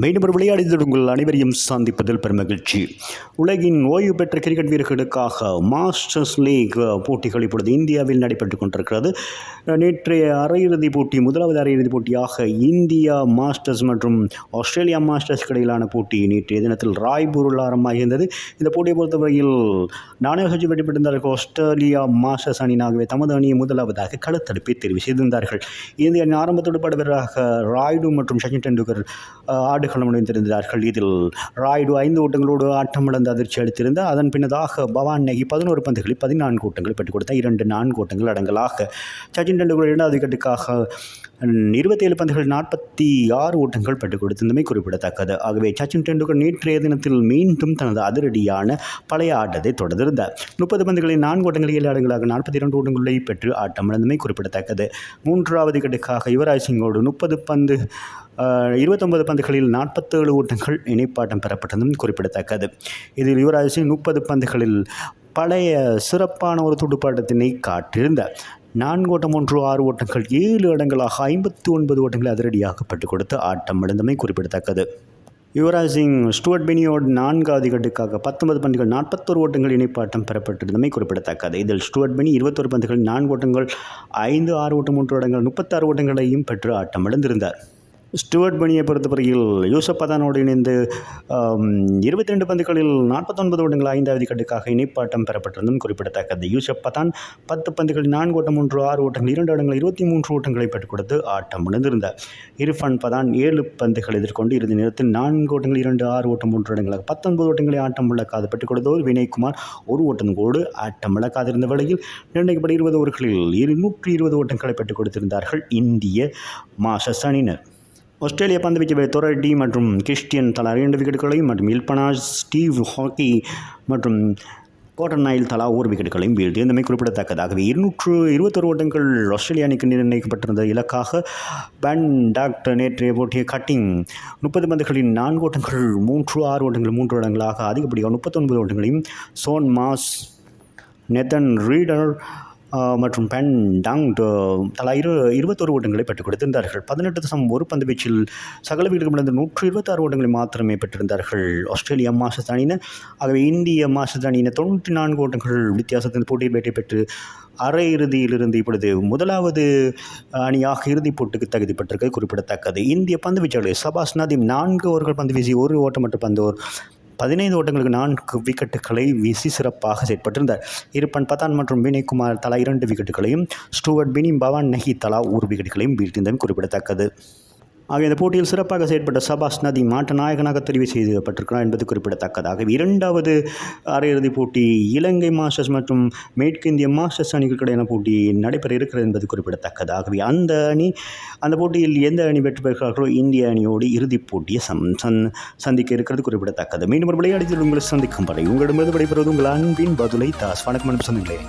மீண்டும் ஒரு விளையாடியது உங்கள் அனைவரையும் சந்திப்பதில் பெருமகிழ்ச்சி. உலகின் ஓய்வு பெற்ற கிரிக்கெட் வீரர்களுக்காக மாஸ்டர்ஸ் லீக் போட்டிகள் இப்பொழுது இந்தியாவில் நடைபெற்றுக் கொண்டிருக்கிறது. நேற்றைய அரையிறுதிப் போட்டி, முதலாவது அரையிறுதிப் போட்டியாக இந்தியா மாஸ்டர்ஸ் மற்றும் ஆஸ்திரேலியா மாஸ்டர்ஸ் இடையிலான போட்டி நேற்றைய தினத்தில் ராய்பூரில் ஆரம்பமாகியிருந்தது. இந்த போட்டியை பொறுத்தவரையில் நாணயர்கள் வெற்றி பெற்றிருந்தார்கள். ஆஸ்திரேலியா மாஸ்டர்ஸ் அணியினாகவே தமது அணியை முதலாவதாக களத்தடுப்பை தெரிவு செய்திருந்தார்கள். இந்திய அணி ஆரம்பத்தோடு பட வீரராக ராய்டு மற்றும் சச்சின் டெண்டுல்கர் ஆடுகளம் அடைந்திருந்தார்கள். இதில் ராய்டு 5 ஓட்டங்களோடு ஆட்டமிழந்து அதிர்ச்சி அளித்திருந்தார். அதன் பின்னதாக பவான் நகி 11 பந்துகளில் 14 ஓட்டங்கள் பெற்றுக் கொடுத்தார். 2 4 ஓட்டங்கள் அடங்கலாக சச்சின் டெண்டுல்கர் 2வது விக்கெட்டுக்காக 27 பந்துகள் 46 ஓட்டங்கள் பெற்றுக் கொடுத்திருந்தமை குறிப்பிடத்தக்கது. ஆகவே சச்சின் டெண்டுல்கர் நேற்றைய தினத்தில் மீண்டும் தனது அதிரடியான பழைய ஆட்டத்தை தொடர்ந்திருந்தார். 30 பந்துகளில் 4 ஓட்டங்கள் 7 அடங்கலாக 42 ஓட்டங்களை பெற்று ஆட்டமிழந்தமை குறிப்பிடத்தக்கது. 3வது விக்கெட்டுக்காக யுவராஜ் சிங்கோடு 29 பந்துகளில் 47 ஓட்டங்கள் இணைப்பாட்டம் பெறப்பட்டதும் குறிப்பிடத்தக்கது. இதில் யுவராஜ் சிங் 30 பந்துகளில் பழைய சிறப்பான ஒரு துடுப்பாட்டத்தினை காட்டியிருந்தார். 4 ஓட்டம் 1 6 ஓட்டங்கள் 7 அடங்கலாக 59 ஓட்டங்களை அதிரடியாக பெற்றுக் கொடுத்து ஆட்டம் இழந்தமை குறிப்பிடத்தக்கது. யுவராஜ் சிங் ஸ்டுவர்ட் பினியோடு 4வது விக்கெட்டுக்காக 19 பந்துகள் 41 ஓட்டங்கள் இணைப்பாட்டம் பெறப்பட்டிருந்தமை குறிப்பிடத்தக்கது. இதில் ஸ்டுவர்ட் பினி 21 பந்துகள் 4 ஓட்டங்கள் 5 6 ஓட்டம் 3 ஓட்டங்கள் 36 ஓட்டங்களையும் பெற்று ஆட்டம் இழந்திருந்தார். ஸ்டுவர்ட் பினியை பொறுத்தவரையில் யூசப் பதானோடு இணைந்து 22 பந்துகளில் 49 ஓட்டங்கள் 5வது விக்கெட்டுக்காக இணைப்பாட்டம் பெறப்பட்டிருந்தும் குறிப்பிடத்தக்கது. யூசப் பதான் 10 பந்துகளில் 4 ஓட்டம் 1 6 ஓட்டங்கள் 2 அடங்கள் 23 ஓட்டங்களை பெற்றுக் கொடுத்து ஆட்டம் இழந்திருந்தார். இர்ஃபான் பதான் 7 பந்துகள் எதிர்கொண்டு இறுதி நேரத்தில் 4 ஓட்டங்கள் 2 6 ஓட்டம் 3 அடங்களாக 19 ஓட்டங்களை ஆட்டம் இழக்காது பெற்றுக் கொடுத்தோர் வினய்குமார் 1 ஓட்டங்கோடு ஆட்டம் இழக்காதிருந்த வேளையில் நிர்ணயிக்கப்பட்ட 20 ஓவர்களில் 120 ஓட்டங்களை பெற்றுக் கொடுத்திருந்தார்கள் இந்திய மாஸ்டர்ஸ் அணியினர். ஆஸ்திரேலிய பந்துவீச்சு தொரட்டி மற்றும் கிறிஸ்டியன் தலா 2 விக்கெட்டுகளையும் மற்றும் இல்பனாஸ், ஸ்டீவ் ஹாக்கி மற்றும் கோட்டன் நைல் தலா 1 விக்கெட்டுகளையும் வீழ்த்தியமை குறிப்பிடத்தக்கதாகவே 221 ஓட்டங்கள் ஆஸ்திரேலிய அணிக்கு நிர்ணயிக்கப்பட்டிருந்த இலக்காக பென் டாக்டர் நேற்றைய போட்டிய கட்டிங் 30 பந்துகளின் 4 ஓட்டங்கள் 3 6 ஓட்டங்கள் 3 இடங்களாக அதிகப்படியாக 39 ஓட்டங்களையும் சோன் மாஸ், நெதன் ரீடர் மற்றும் பென் டாங் தலா 21 ஓட்டங்களை பெற்றுக் கொடுத்திருந்தார்கள். 18.1 பந்து வீச்சில் சகல வீடுகளிலிருந்து 126 ஓட்டங்களை மாத்திரமே பெற்றிருந்தார்கள் ஆஸ்திரேலியா மாஸ்டர்ஸ் அணியினர். ஆகவே இந்திய மாஸ்டர்ஸ் அணியினர் 94 ஓட்டங்கள் வித்தியாசத்தின் போட்டியில் வெற்றி பெற்று அரையிறுதியிலிருந்து இப்பொழுது முதலாவது அணியாக இறுதிப் போட்டிக்கு தகுதி பெற்றிருக்க குறிப்பிடத்தக்கது. இந்திய பந்து வீச்சாளர் சபாஸ் நதீம் 4 ஓவர்கள் பந்து வீசி 1 ஓட்டமற்ற பந்தோர் 15 ஓட்டங்களுக்கு 4 விக்கெட்டுகளை வீசி சிறப்பாக செயற்பட்டிருந்தார். இர்ஃபான் பதான் மற்றும் வினய்குமார் தலா 2 விக்கெட்டுகளையும், ஸ்டுவர்ட் பினி, பவான் நகி தலா 1 விக்கெட்டுகளையும் வீழ்த்தியதும் குறிப்பிடத்தக்கது. ஆக இந்த போட்டியில் சிறப்பாக செயற்பட்ட சபாஸ் நதீம் ஆட்ட நாயகனாக தெரிவு செய்யப்பட்டிருக்கிறார் என்பது குறிப்பிடத்தக்கதாக 2வது அரையிறுதிப் போட்டி இலங்கை மாஸ்டர்ஸ் மற்றும் மேற்கிந்திய மாஸ்டர்ஸ் அணிகளுக்கு இடையான போட்டி நடைபெற இருக்கிறது என்பது குறிப்பிடத்தக்கதாகவே அந்த போட்டியில் எந்த அணி வெற்றி பெறுகிறார்களோ இந்திய அணியோடு இறுதிப் போட்டியை சந்திக்க இருக்கிறது குறிப்பிடத்தக்கது. மீண்டும் ஒரு விளையாடியில் உங்களை சந்திக்கும் வரை உங்களிடமிருந்து விடைபெறுவது உங்கள் அன்பின் பதுலை தாஸ். வணக்கம் சொந்தங்களே.